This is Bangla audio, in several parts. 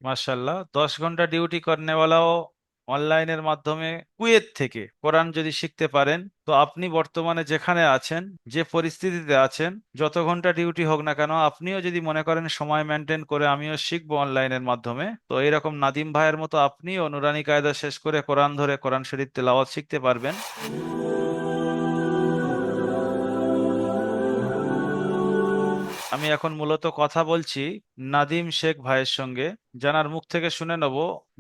মাশাল্লাহ, 10 ঘন্টা ডিউটি করনেওয়ালাও অনলাইনের মাধ্যমে কুয়েত থেকে কোরআন যদি শিখতে পারেন, তো আপনি বর্তমানে যেখানে আছেন, যে পরিস্থিতিতে আছেন, যত ঘন্টা ডিউটি হোক না কেন, আপনিও যদি মনে করেন সময় মেনটেন করে আমিও শিখবো অনলাইনের মাধ্যমে, তো এরকম নাদিম ভাইয়ের মতো আপনিও নুরানি কায়দা শেষ করে কোরআন ধরে কোরআন শরীফ তেলাওয়াত শিখতে পারবেন। আমি এখন মূলত কথা বলছি নাদিম শেখ ভাইয়ের সঙ্গে, জানার মুখ থেকে শুনে নেব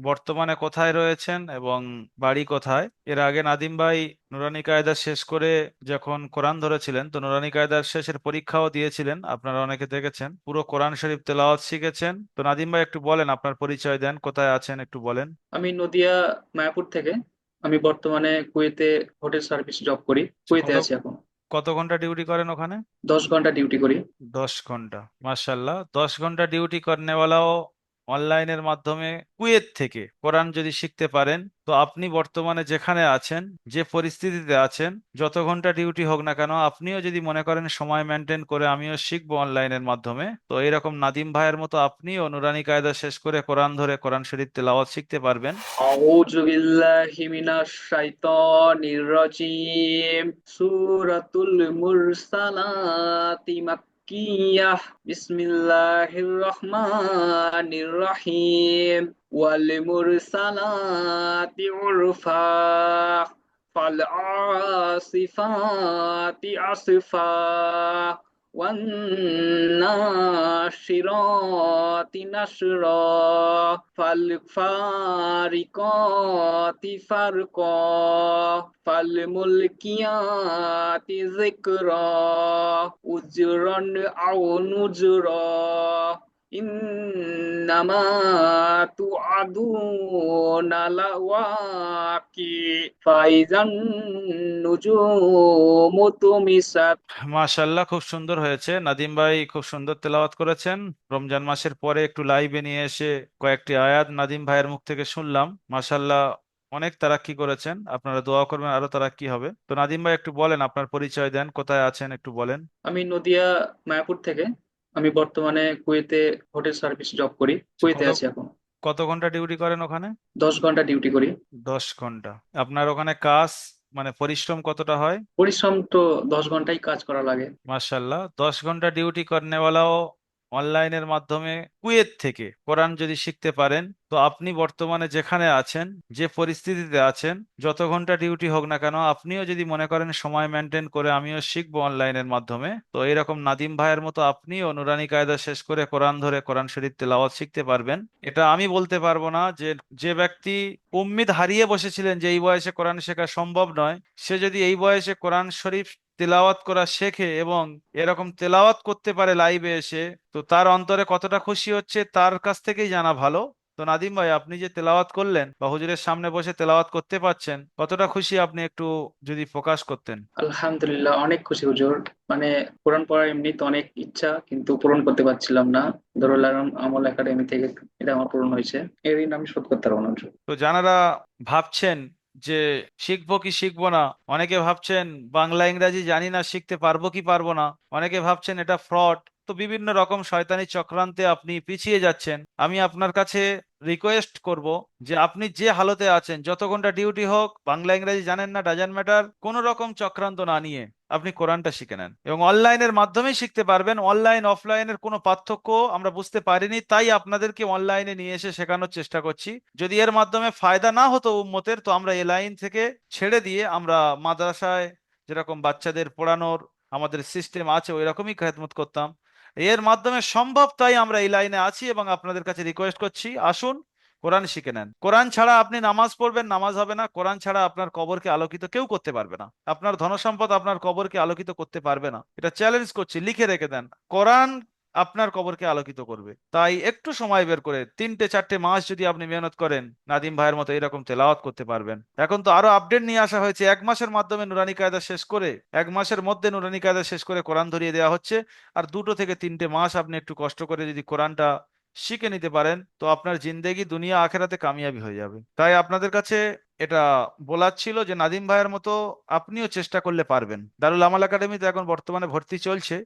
বর্তমানে কোথায় রয়েছেন এবং বাড়ি কোথায়। এর আগে নাদিম ভাই নুরানি কায়দা শেষ করে যখন কোরআন ধরেছিলেন, তো নুরানি কায়দার শেষের পরীক্ষাও দিয়েছিলেন, আপনারা অনেকে দেখেছেন, পুরো কোরআন শরীফ তেলাওয়াত শিখেছেন। তো নাদিম ভাই একটু বলেন, আপনার পরিচয় দেন, কোথায় আছেন একটু বলেন। আমি নদিয়া মায়াপুর থেকে। আমি বর্তমানে কুয়েতে হোটেল সার্ভিস জব করি। কুয়েতে কত আছি এখন। কত ঘন্টা ডিউটি করেন ওখানে? 10 ঘন্টা ডিউটি করি। 10 ঘন্টা, মাশাল্লাহ। 10 ঘন্টা ডিউটি করনেওয়ালাও অনলাইনের মাধ্যমে কুয়েত থেকে কোরআন যদি শিখতে পারেন, তো আপনি বর্তমানে যেখানে আছেন, যে পরিস্থিতিতে আছেন, যত ঘন্টা ডিউটি হোক না কেন, আপনিও যদি মনে করেন সময় মেনটেন করে আমিও শিখবো অনলাইনের মাধ্যমে, তো এরকম নাদিম ভাইয়ের মতো আপনিও নুরানি কায়দা শেষ করে কোরআন ধরে কোরআন শরীফ তেলাওয়াত শিখতে পারবেন। আউযু বিল্লাহি মিনাশ শাইতানির রাজিম। সূরাতুল মুরসালাতি মাক্কিয়াহ। বিসমিল্লাহির রহমানির রহিম। ওয়াল মুরসালাতি উরফা। ফাল আসিফাতি আসফা। والناشرات نشرا فالفارقات فرقا فالملكيات ذكرا عذرا أو نذرا إنما توعدون لواقع فإذا النجوم طمست। মাশাল্লাহ, খুব সুন্দর হয়েছে। নাদিম ভাই খুব সুন্দর তেলাওয়াত করেছেন। রমজান মাসের পরে একটু লাইভে নিয়ে এসে কয়েকটি আয়াত নাদিম ভাইয়ের মুখ থেকে শুনলাম। মাশাল্লাহ, অনেক তারাক্কি করেছেন। আপনারা দোয়া করবেন আরো তারাক্কি হবে। তো নাদিম ভাই একটু বলেন, আপনার পরিচয় দেন, কোথায় আছেন একটু বলেন। আমি নদিয়া মায়াপুর থেকে। আমি বর্তমানে কুয়েতে হোটেল সার্ভিস জব করি। কুয়েতে কত আছি এখন। কত ঘন্টা ডিউটি করেন ওখানে? 10 ঘন্টা ডিউটি করি। 10 ঘন্টা। আপনার ওখানে কাজ, মানে পরিশ্রম কতটা হয়? পরিশ্রম তো 10 ঘন্টাই কাজ করা লাগে। মাশাল্লাহ, 10 ঘন্টা ডিউটি করনেওয়ালাও অনলাইনের মাধ্যমে কুয়েত থেকে কোরআন যদি শিখতে পারেন, তো আপনি বর্তমানে যেখানে আছেন, যে পরিস্থিতিতে আছেন, যত ঘন্টা ডিউটি হোক না কেন, আপনিও যদি মনে করেন সময় মেনটেন করে আমিও শিখবো অনলাইনের মাধ্যমে, তো এরকম নাদিম ভাইয়ের মতো আপনিও নুরানি কায়দা শেষ করে কোরআন ধরে কোরআন শরীফ তেলাওয়াত শিখতে পারবেন। এটা আমি বলতে পারবো না যে যে ব্যক্তি উম্মিদ হারিয়ে বসেছিলেন যে এই বয়সে কোরআন শেখা সম্ভব নয়, সে যদি এই বয়সে কোরআন শরীফ তেলাওয়াত করা শেখে এবং এরকম তেলাওয়াত করতে পারে লাইভে এসে, তো তার অন্তরে কতটা খুশি হচ্ছে তার কাছ থেকেই জানা ভালো। তো নাদিম ভাই, আপনি যে তেলাওয়াত করলেন বা হুজুরের সামনে বসে তেলাওয়াত করতে পারছেন, কতটা খুশি আপনি একটু যদি প্রকাশ করতেন। আলহামদুলিল্লাহ, অনেক খুশি হুজুর। মানে কোরআন পড়ার এমনি তো অনেক ইচ্ছা, কিন্তু পূরণ করতে পারছিলাম না। দরুল আলম আমল একাডেমি থেকে এটা আমার পূরণ হয়েছে। এই ঋণ আমি শোধ করতে পারবো না হুজুর। তো যারা ভাবছেন যে শিখবো কি শিখবো না, অনেকে ভাবছেন বাংলা ইংরাজি জানি না শিখতে পারবো কি পারবো না, অনেকে ভাবছেন এটা ফ্রড, তো বিভিন্ন রকম শয়তানি চক্রান্তে আপনি পিছিয়ে যাচ্ছেন। আমি আপনার কাছে রিকোয়েস্ট করব যে আপনি যে হালতে আছেন, যত ঘন্টা ডিউটি হোক, বাংলা ইংরাজি জানেন না ডাজন্ট ম্যাটার, কোনো রকম চক্রান্ত না নিয়ে আপনি কোরআনটা শিখে নেন এবং অনলাইনের মাধ্যমেই শিখতে পারবেন। অনলাইন অফলাইনের কোনো পার্থক্য আমরা বুঝতে পারিনি, তাই আপনাদেরকে অনলাইনে নিয়ে এসে শেখানোর চেষ্টা করছি। যদি এর মাধ্যমে ফায়দা না হতো উম্মতের, তো আমরা এ লাইন থেকে ছেড়ে দিয়ে আমরা মাদ্রাসায় যেরকম বাচ্চাদের পড়ানোর আমাদের সিস্টেম আছে ওই রকমই খেদমত করতাম। এর মাধ্যমে সম্ভব তাই আমরা এই লাইনে আছি এবং আপনাদের কাছে রিকোয়েস্ট করছি, আসুন কোরআন শিখে নেন। কোরআন ছাড়া আপনি নামাজ পড়বেন, নামাজ হবে না। কোরআন ছাড়া আপনার কবরকে আলোকিত কেউ করতে পারবে না। আপনার ধনসম্পদ আপনার কবরকে আলোকিত করতে পারবে না। এটা চ্যালেঞ্জ করছি, লিখে রেখে দেন। কোরআন আপনার কবরকে আলোকিত করবে। তাই একটু সময় বের করে 3-4 মাস যদি আপনি মেহনত করেন, নাদিম ভাইয়ের মতো এরকম তেলাওয়াত করতে পারবেন। এখন তো আরো আপডেট নিয়ে আসা হয়েছে, 1 মাসের মাধ্যমে নুরানি কায়দা শেষ করে, 1 মাসের মধ্যে নুরানি কায়দা শেষ করে কোরআন ধরিয়ে দেওয়া হচ্ছে। আর 2 থেকে 3টে মাস আপনি একটু কষ্ট করে যদি কোরআনটা শিখে নিতে পারেন, তো আপনার জিন্দেগি দুনিয়া আখেরাতে কামিয়াবি হয়ে যাবে। তাই আপনাদের কাছে এটা বলার ছিল যে নাদিম ভাইয়ের মতো আপনিও চেষ্টা করলে পারবেন। দারুল আমাল একাডেমিতে এখন বর্তমানে ভর্তি চলছে।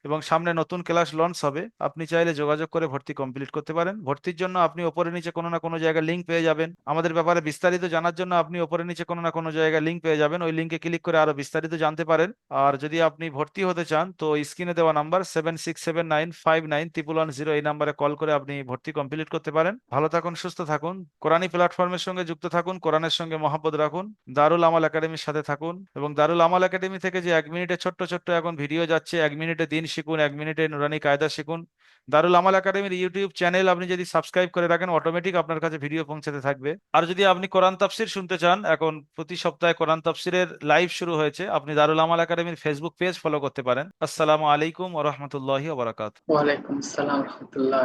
এবং সামনে নতুন ক্লাস লঞ্চ হবে। আপনি চাইলে যোগাযোগ করে ভর্তি কমপ্লিট করতে পারেন। ভর্তির জন্য আপনি ওপরে নিচে কোনো না কোনো জায়গায় লিঙ্ক পেয়ে যাবেন। আমাদের ব্যাপারে বিস্তারিত জানার জন্য আপনি ওপরে নিচে কোনো না কোনো জায়গায় লিঙ্ক পেয়ে যাবেন, ওই লিঙ্কে ক্লিক করে আরো বিস্তারিত জানতে পারেন। আর যদি আপনি ভর্তি হতে চান তো স্ক্রিনে দেওয়া নাম্বার 7679591110 এই নাম্বারে কল করে আপনি ভর্তি কমপ্লিট করতে পারেন। ভালো থাকুন, সুস্থ থাকুন, কোরআনী প্ল্যাটফর্মের সঙ্গে যুক্ত থাকুন, কোরআনের সঙ্গে মহব্বত রাখুন, দারুল আমাল একাডেমির সাথে থাকুন। এবং দারুল আমাল একাডেমি থেকে যে 1 মিনিটে ছোট্ট ছোট্ট এখন ভিডিও যাচ্ছে, 1 মিনিটে দিন শিখুন, 1 মিনিটে নুরানি কায়দা শিখুন, দারুল আমাল একাডেমির ইউটিউব চ্যানেল আপনি যদি সাবস্ক্রাইব করে রাখেন অটোমেটিক আপনার কাছে ভিডিও পৌঁছাতে থাকবে। আর যদি আপনি কোরআন তাফসির শুনতে চান, এখন প্রতি সপ্তাহে কোরআন তাফসিরের লাইভ শুরু হয়েছে, আপনি দারুল আমাল একাডেমির ফেসবুক পেজ ফলো করতে পারেন। আসসালামু আলাইকুম ওয়া রাহমাতুল্লাহি ওয়া বারাকাতুহু। ওয়ালাইকুম আসসালাম রহমতুল্লাহ।